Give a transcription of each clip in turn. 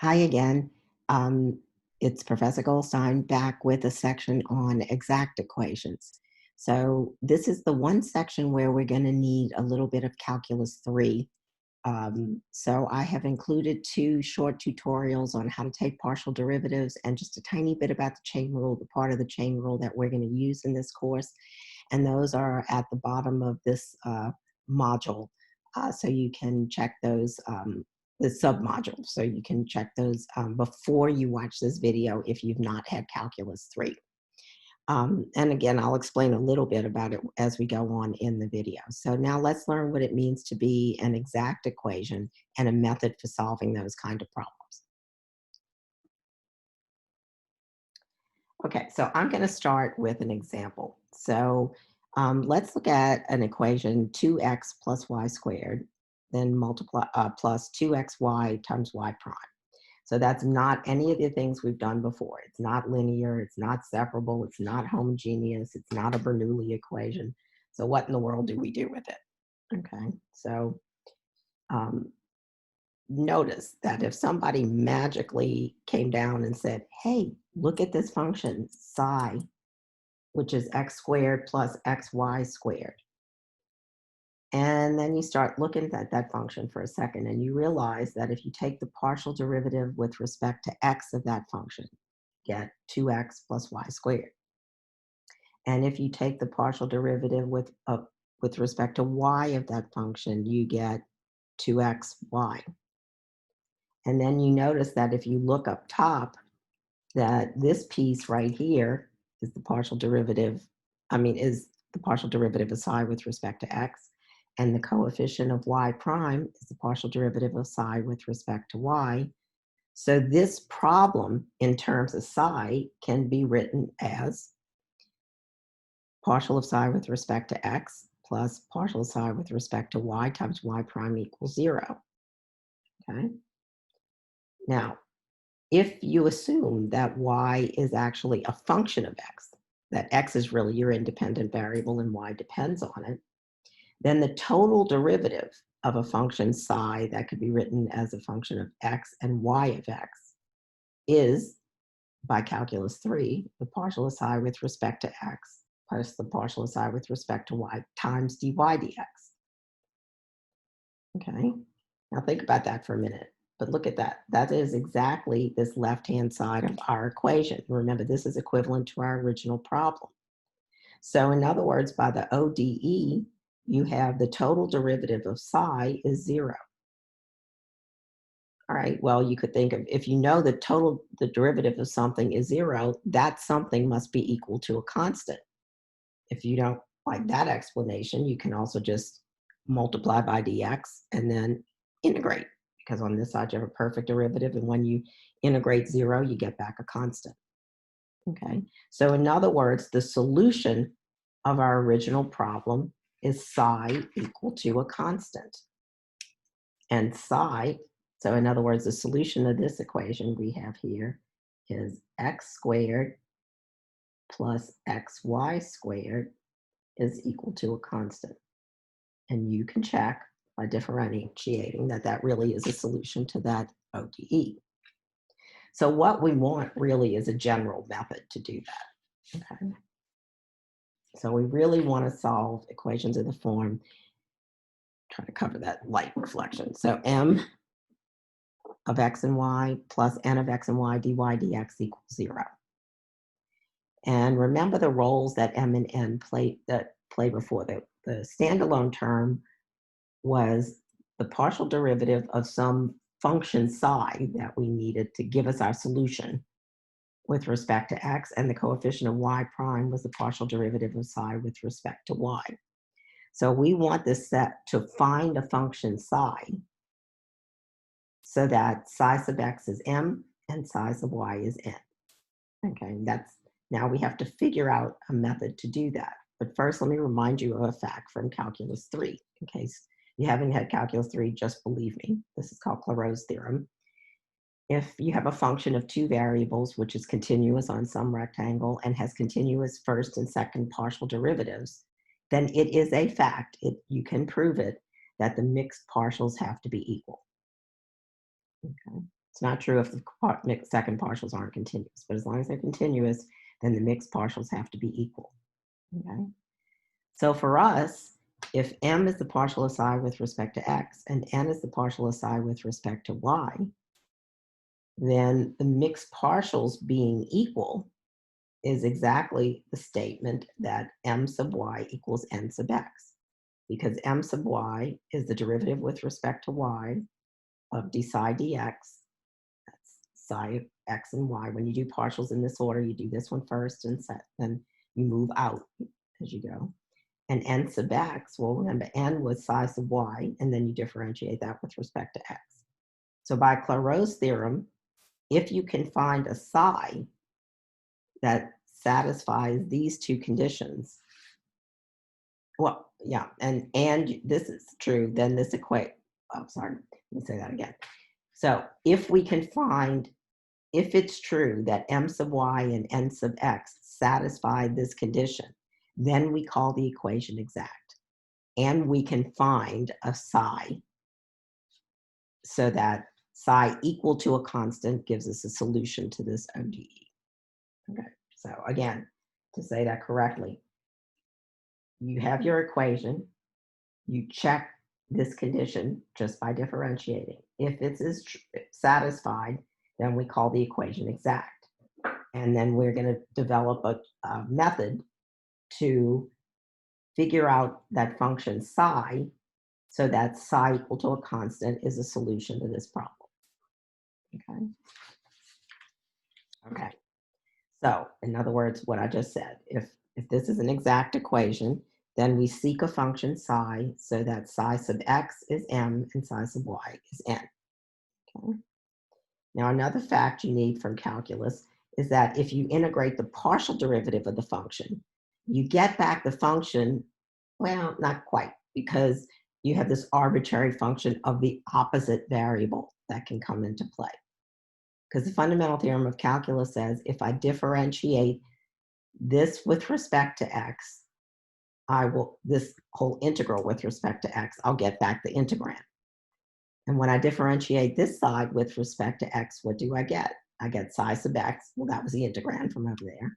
Hi again. Um, it's Professor Goldstein back with a section on exact equations. So this is the one section where we're going to need a little bit of Calculus 3. So I have included two short tutorials on how to take partial derivatives and just a tiny bit about the chain rule, the part of the chain rule that we're going to use in this course. And those are at the bottom of this module. So you can check those, the submodules. So you can check those before you watch this video if you've not had Calculus 3. And again, I'll explain a little bit about it as we go on in the video. So now let's learn what it means to be an exact equation and a method for solving those kind of problems. Okay, so I'm going to start with an example. So let's look at an equation 2x plus y squared, then multiply plus 2xy times y prime. So that's not any of the things we've done before. It's not linear, it's not separable, it's not homogeneous, it's not a Bernoulli equation. So what in the world do we do with it? Okay, so um, notice that if somebody magically came down and said, hey, look at this function, psi, which is x squared plus xy squared. And then you start looking at that function for a second, and you realize that if you take the partial derivative with respect to x of that function, you get 2x plus y squared. And if you take the partial derivative with respect to y of that function, you get 2xy. And then you notice that if you look up top, that this piece right here is the partial derivative, is the partial derivative of psi with respect to x, and the coefficient of y prime is the partial derivative of psi with respect to y. So this problem in terms of psi can be written as partial of psi with respect to x plus partial of psi with respect to y times y prime equals 0. Okay. Now, if you assume that y is actually a function of x, that x is really your independent variable and y depends on it, then the total derivative of a function psi that could be written as a function of x and y of x is, by calculus 3, the partial of psi with respect to x plus the partial of psi with respect to y times dy dx. Okay, now think about that for a minute. But look at that. That is exactly this left-hand side of our equation. Remember, this is equivalent to our original problem. So in other words, by the ODE, you have the total derivative of psi is 0. All right, well, you could think of, if you know the derivative of something is 0, that something must be equal to a constant. If you don't like that explanation, you can also just multiply by dx and then integrate, because on this side you have a perfect derivative, and when you integrate 0, you get back a constant. Okay, so in other words, the solution of our original problem is psi equal to a constant. And psi, so in other words, the solution of this equation we have here is x squared plus xy squared is equal to a constant. And you can check by differentiating that that really is a solution to that ODE. So what we want really is a general method to do that. Okay. So we really want to solve equations in the form, try to cover that light reflection. So m of x and y plus n of x and y dy dx equals 0. And remember the roles that m and n play before. The standalone term was the partial derivative of some function psi that we needed to give us our solution with respect to x, and the coefficient of y prime was the partial derivative of psi with respect to y. So we want this set to find a function psi so that psi sub x is m and psi sub y is n. Okay, now we have to figure out a method to do that. But first, let me remind you of a fact from Calculus 3, in case you haven't had Calculus 3, just believe me. This is called Clairaut's theorem. If you have a function of two variables, which is continuous on some rectangle and has continuous first and second partial derivatives, then it is a fact, you can prove it, that the mixed partials have to be equal. Okay. It's not true if the second partials aren't continuous, but as long as they're continuous, then the mixed partials have to be equal. Okay. So for us, if m is the partial of psi with respect to x and n is the partial of psi with respect to y, then the mixed partials being equal is exactly the statement that m sub y equals n sub x, because m sub y is the derivative with respect to y of d psi dx. That's psi of x and y. When you do partials in this order, you do this one first and then you move out as you go. And n sub x, well, remember n was psi sub y, and then you differentiate that with respect to x. So by Clairaut's theorem, if you can find a psi that satisfies these two conditions, well, yeah, and this is true, then this equate, oh, sorry, let me say that again. So if we can find, if it's true that m sub y and n sub x satisfy this condition, then we call the equation exact. And we can find a psi so that psi equal to a constant gives us a solution to this ODE. Okay, so again, to say that correctly, you have your equation, you check this condition just by differentiating. If it is satisfied, then we call the equation exact. And then we're going to develop a method to figure out that function psi so that psi equal to a constant is a solution to this problem. Okay. Okay. So in other words, what I just said, if this is an exact equation, then we seek a function psi so that psi sub x is m and psi sub y is n. Okay. Now another fact you need from calculus is that if you integrate the partial derivative of the function, you get back the function, well, not quite, because you have this arbitrary function of the opposite variable that can come into play. Because the fundamental theorem of calculus says if I differentiate this with respect to x, this whole integral with respect to x, I'll get back the integrand. And when I differentiate this side with respect to x, what do I get? I get psi sub x. Well, that was the integrand from over there.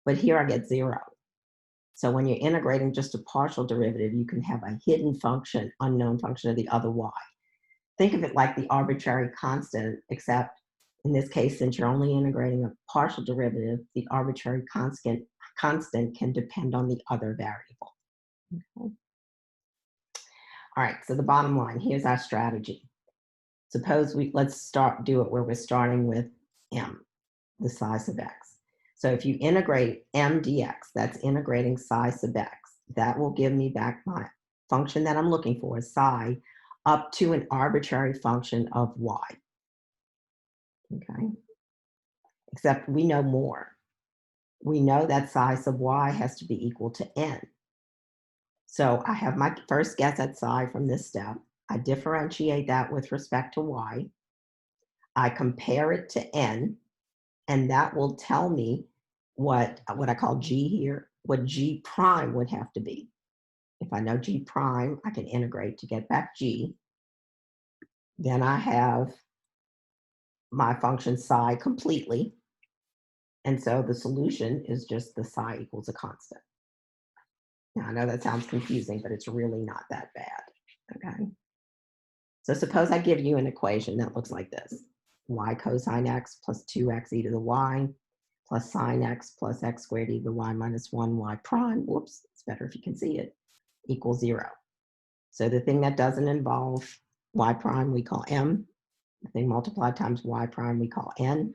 But here I get 0. So when you're integrating just a partial derivative, you can have a hidden function, unknown function of the other y. Think of it like the arbitrary constant, except in this case, since you're only integrating a partial derivative, the arbitrary constant can depend on the other variable. Okay. All right, so the bottom line, here's our strategy. Suppose let's do it where we're starting with m, the psi sub x. So if you integrate m dx, that's integrating psi sub x, that will give me back my function that I'm looking for, psi, up to an arbitrary function of y. Okay. Except we know more. We know that psi sub y has to be equal to n. So I have my first guess at psi from this step. I differentiate that with respect to y. I compare it to n, and that will tell me what I call g here, what g prime would have to be. If I know g prime, I can integrate to get back g. Then I have my function psi completely. And so the solution is just the psi equals a constant. Now, I know that sounds confusing, but it's really not that bad, okay? So suppose I give you an equation that looks like this. Y cosine x plus 2x e to the y plus sine x plus x squared e to the y minus 1 y prime, whoops, it's better if you can see it, equals 0. So the thing that doesn't involve y prime we call m. The thing multiplied times y prime we call n.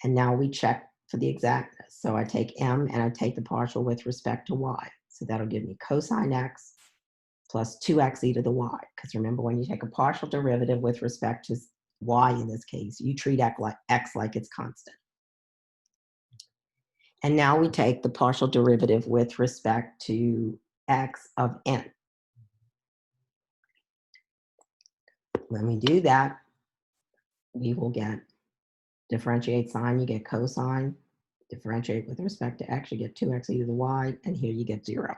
And now we check for the exactness. So I take m and I take the partial with respect to y. So that'll give me cosine x plus 2x e to the y. Because remember, when you take a partial derivative with respect to y in this case, you treat x like it's constant. And now we take the partial derivative with respect to x of n. When we do that, we will get differentiate sine, you get cosine. Differentiate with respect to x, you get 2x e to the y, and here you get 0.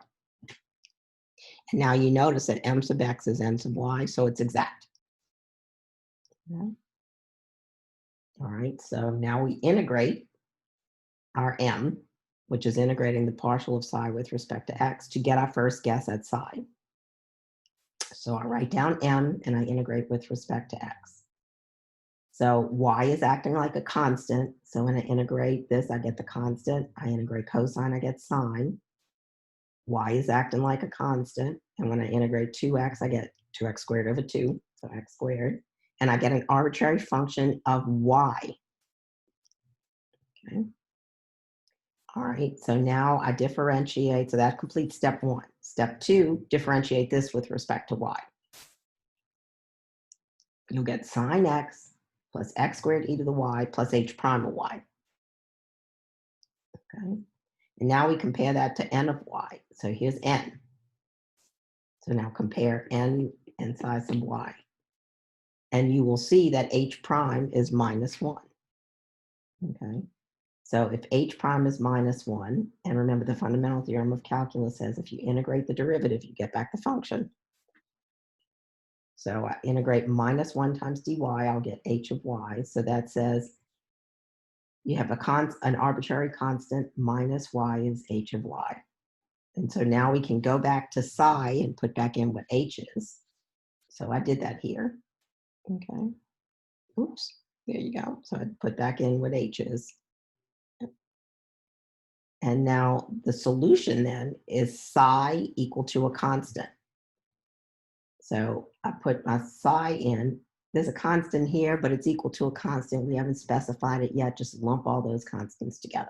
And now you notice that m sub x is n sub y, so it's exact. Okay. All right, so now we integrate our m, which is integrating the partial of psi with respect to x to get our first guess at psi. So I write down m and I integrate with respect to x. So y is acting like a constant. So when I integrate this, I get the constant. I integrate cosine, I get sine. Y is acting like a constant. And when I integrate 2x, I get 2x squared over 2, so x squared. And I get an arbitrary function of y. Okay. All right, so now I differentiate. So that completes step 1. Step 2, differentiate this with respect to y. You'll get sine x plus x squared e to the y plus h prime of y. Okay. And now we compare that to n of y. So here's n. So now compare n and size of y. And you will see that h prime is minus 1. Okay. So if h prime is minus 1, and remember the fundamental theorem of calculus says if you integrate the derivative, you get back the function. So I integrate minus 1 times dy, I'll get h of y. So that says you have an arbitrary constant minus y is h of y. And so now we can go back to psi and put back in what h is. So I did that here. Okay. Oops. There you go. So I put back in what h is. And now the solution then is psi equal to a constant. So I put my psi in. There's a constant here, but it's equal to a constant. We haven't specified it yet. Just lump all those constants together.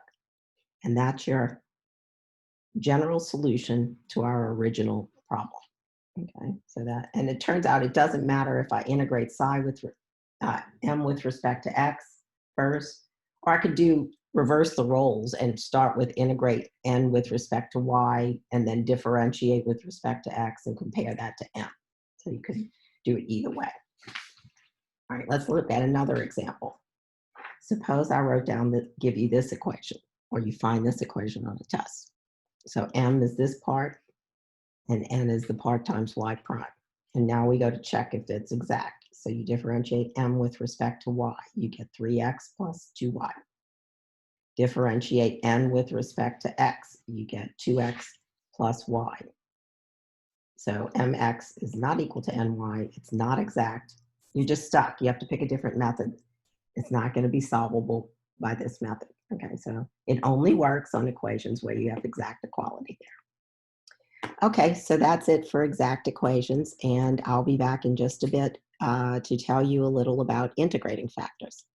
And that's your general solution to our original problem. Okay, so that, and it turns out it doesn't matter if I integrate psi with m with respect to x first, or I could do reverse the roles and start with integrate n with respect to y and then differentiate with respect to x and compare that to m. So you could do it either way. All right, let's look at another example. Suppose I wrote down give you this equation, or you find this equation on the test. So m is this part, and n is the part times y prime. And now we go to check if it's exact. So you differentiate m with respect to y. You get 3x plus 2y. Differentiate n with respect to x. You get 2x plus y. So mx is not equal to ny. It's not exact. You're just stuck. You have to pick a different method. It's not going to be solvable by this method. Okay, so it only works on equations where you have exact equality there. Okay, so that's it for exact equations, and I'll be back in just a bit to tell you a little about integrating factors.